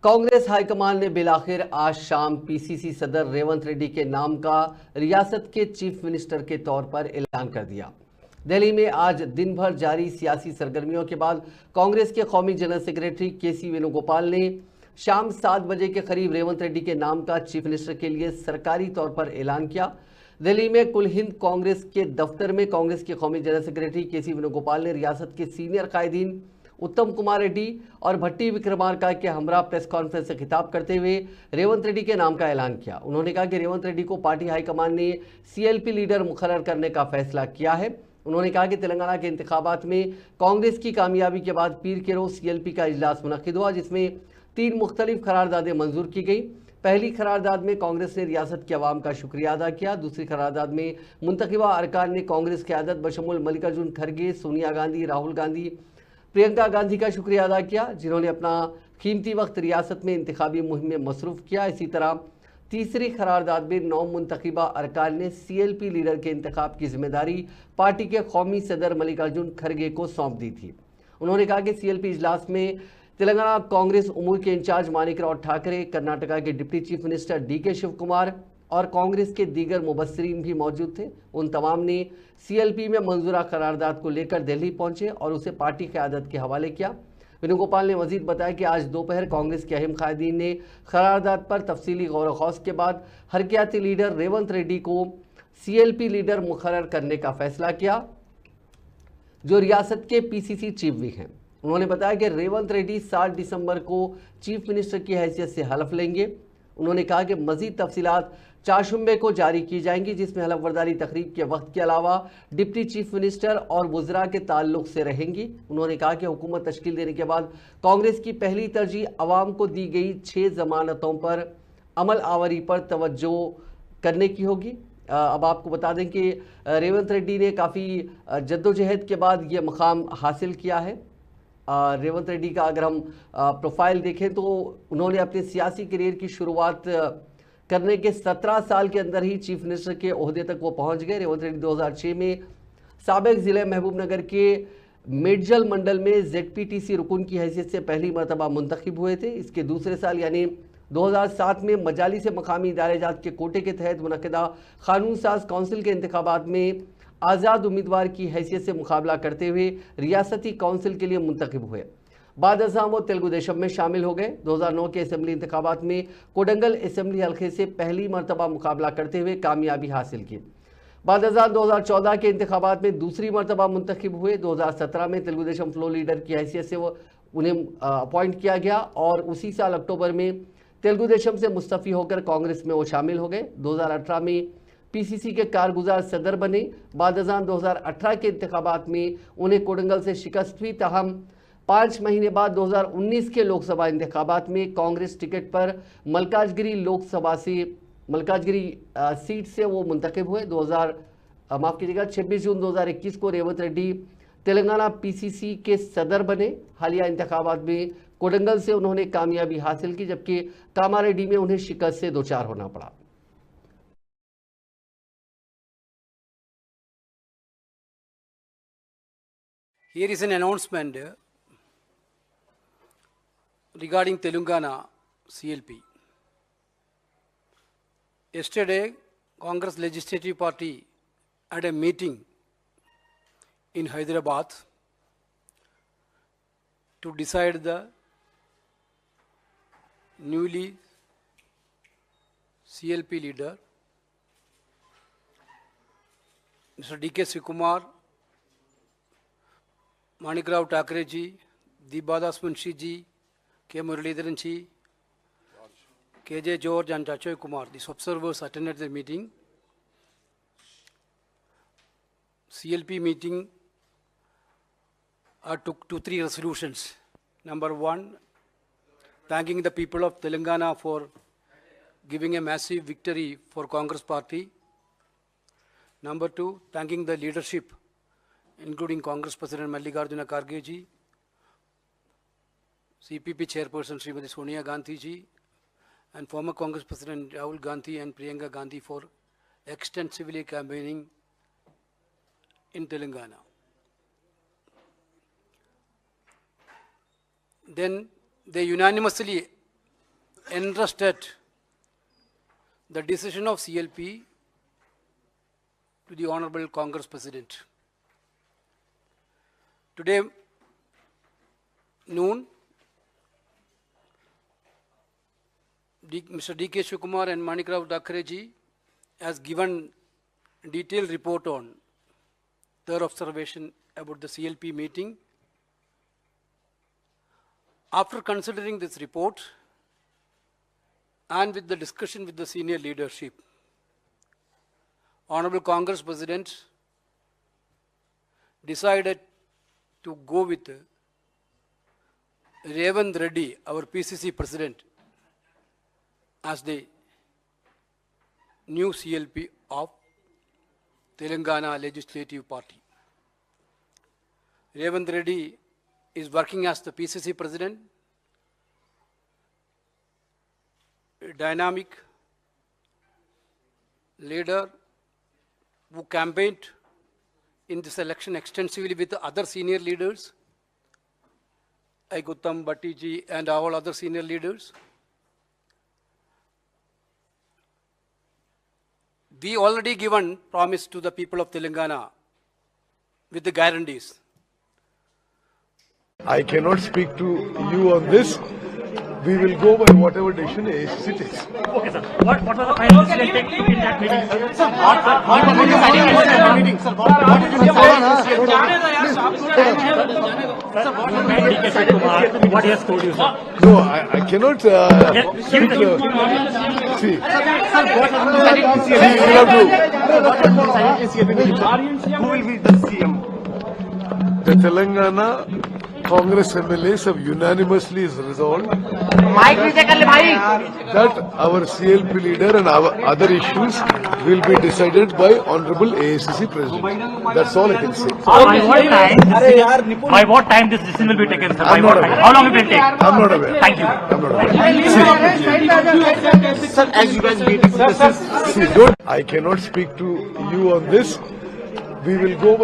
Congress high command ने बिलाखिर आज शाम पीसीसी सदर रेवंत रेड्डी के नाम का रियासत के चीफ मिनिस्टर के तौर पर ऐलान कर दिया। दिल्ली में आज दिन भर जारी सियासी सरगर्मियों के बाद कांग्रेस के कौमी जनरल सेक्रेटरी केसी वेणुगोपाल ने शाम 7 बजे के करीब रेवंत रेड्डी के नाम का चीफ मिनिस्टर के लिए सरकारी तौर पर ऐलान किया। दिल्ली में कुल हिंद कांग्रेस के दफ्तर में कांग्रेस के कौमी जनरल सेक्रेटरी केसी वेणुगोपाल ने रियासत के सीनियर कायदीन उत्तम कुमार रेड्डी और भट्टी विक्रमार्का के हमरा प्रेस कॉन्फ्रेंस से खिताब करते हुए रेवंत रेड्डी के नाम का ऐलान किया। उन्होंने कहा कि रेवंत रेड्डी को पार्टी हाईकमान ने सीएलपी लीडर मुकर्रर करने का फैसला किया है। उन्होंने कहा कि तेलंगाना के इंतखाबात में कांग्रेस की कामयाबी के बाद पीर के रोज सीएलपी का इजलास मुनक्किद हुआ, जिसमें 3 मुख्तलिफ करारदादें मंजूर की गई। पहली करारदाद में कांग्रेस ने रियासत के अवाम का शुक्रिया अदा किया। दूसरी करारदाद में मुंतखबा अरकान ने कांग्रेस क़यादत बशमुल मल्लिकार्जुन खड़गे, सोनिया गांधी, राहुल गांधी, प्रियंका गांधी का शुक्रिया अदा किया, जिन्होंने अपना कीमती वक्त रियासत में इंतखाबी मुहिम में मसरूफ किया। इसी तरह तीसरी करारदाद में 9 मुंतखबा अरकान ने सीएलपी लीडर के इंतखाब की जिम्मेदारी पार्टी के कौमी सदर मल्लिकार्जुन खड़गे को सौंप दी थी। उन्होंने कहा कि सीएलपी इजलास में तेलंगाना कांग्रेस उमूर के इंचार्ज मानिकराव ठाकरे, कर्नाटका के deputy chief minister DK Shivakumar Congress के दीगर मुबस्सिरीन भी मौजूद थे। उन तमाम ने सीएलपी में मंजूरा करारदाद को लेकर दिल्ली पहुंचे और उसे पार्टी क़यादत के हवाले किया। वेणुगोपाल ने मजीद बताया कि आज दोपहर कांग्रेस के अहम कायदीन ने करारदाद पर तफसीली गौर व खौस के बाद हरकियाती लीडर रेवंत रेड्डी को सीएलपी लीडर मुकर्रर करने का फैसला किया, जो रियासत के पीसीसी चीफ भी हैं। उन्होंने बताया कि रेवंत रेड्डी 7 दिसंबर को चीफ मिनिस्टर की हैसियत से हलफ लेंगे। उन्होंने कहा कि मजीद तफसीलात 4 शुम्बे को जारी की जाएंगी, जिसमें हलफ वर्दारी तकरीब के वक्त के अलावा डिप्टी चीफ मिनिस्टर और वज़रा के ताल्लुक से रहेंगी। उन्होंने कहा कि हुकूमत तश्कील देने के बाद कांग्रेस की पहली तरजीह अवाम को दी गई 6 जमानतों पर अमल आवरी पर तवज्जो करने की होगी। अब आपको बता दें कि रेवंत रेड्डी ने काफ़ी जद्दोजहद के बाद ये मकाम हासिल किया है। रेवंत रेड्डी का अगर हम प्रोफाइल देखें तो उन्होंने अपने सियासी करियर की शुरुआत करने के 17 साल के अंदर ही चीफ मिनिस्टर के ओहदे तक वो पहुंच गए। रेवंत रेड्डी 2006 में साबिक ज़िले महबूबनगर के मेडजल मंडल में जेडपीटीसी रुकन की हैसियत से पहली मरतबा मुंतखब हुए थे। इसके दूसरे साल यानी 2007 में मजाली से मकामी इदारे-जात के कोटे के तहत मुनक़िदा कानून साज काउंसिल के इंतखाबात में आज़ाद उम्मीदवार की हैसियत से मुकाबला करते हुए रियासती काउंसिल के लिए मुंतखब हुए। बाद अज़ां वो तेलुगु देशम में शामिल हो गए। 2009 के असम्बली इंतखाबात में कोडंगल असम्बली हल्के से पहली मरतबा मुकाबला करते हुए कामयाबी हासिल की। बाद अज़ां 2014 के इंतखाबात में दूसरी मरतबा मुंतखब हुए। 2017 में तेलुगु देशम फ्लो लीडर की हैसियत से वो उन्हें अपॉइंट किया गया और उसी साल अक्टूबर में तेलुगु देशम से मुस्तफ़ी होकर कांग्रेस में वो शामिल हो गए। 2018 में पीसीसी के कारगुजार सदर बने। बाद अज़ां 2018 के इंतखाबात में उन्हें कोडंगल से शिकस्त हुई। ताहम 5 महीने बाद 2019 के लोकसभा इंतखाबात में कांग्रेस टिकट पर मल्काजगिरी सीट से वो मुंतखब हुए। 26 जून 2021 को रेवंत रेड्डी तेलंगाना पीसीसी के सदर बने। हालिया इंतखाबात में कोडंगल से उन्होंने कामयाबी हासिल की, जबकि कामारेड्डी में उन्हें शिकस्त से दोचार होना पड़ा। Here is an announcement regarding Telangana CLP. Yesterday, Congress Legislative Party had a meeting in Hyderabad to decide the newly CLP leader, Mr. D.K. Sikumar, Manikrao Thakre ji, Deebadas Munshi ji, K. Muralidharan ji, K.J. George and Chachoy Kumar. These observers attended the meeting. CLP meeting took 2-3 resolutions. Number 1, thanking the people of Telangana for giving a massive victory for Congress party. Number 2, thanking the leadership, including Congress President Mallikarjuna Kharge ji, CPP Chairperson Srimati Sonia Gandhi ji, and former Congress President Rahul Gandhi and Priyanka Gandhi for extensively campaigning in Telangana. Then they unanimously entrusted the decision of CLP to the Honorable Congress President. Today noon, Mr. D.K. Shivakumar and Manikrao Dakhareji has given detailed report on their observation about the CLP meeting. After considering this report and with the discussion with the senior leadership, Honorable Congress President decided to go with Revant Reddy, our PCC President, as the new CLP of Telangana Legislative Party. Revant Reddy is working as the PCC President, a dynamic leader who campaigned in this election extensively with other senior leaders, like Uttam Bhattiji and all other senior leaders. We already given promise to the people of Telangana with the guarantees. I cannot speak to you on this. We will go by whatever decision AICC takes. Okay, sir. What was the final decision taken in that meeting, sir? Sir, what was the deciding decision in that meeting, sir? What did you say? What he has told you, sir? No, I cannot speak to... See, Who will be the CM? the Telangana Congress MLAs have unanimously resolved that our CLP leader and our other issues will be decided by Honorable AICC President. That's all I can say. By what time this decision will be taken, sir? I'm not aware. How long it will take? I'm not aware. Thank you. I'm not aware. Sir, as you guys meet, See, I cannot speak to you on this. We will go by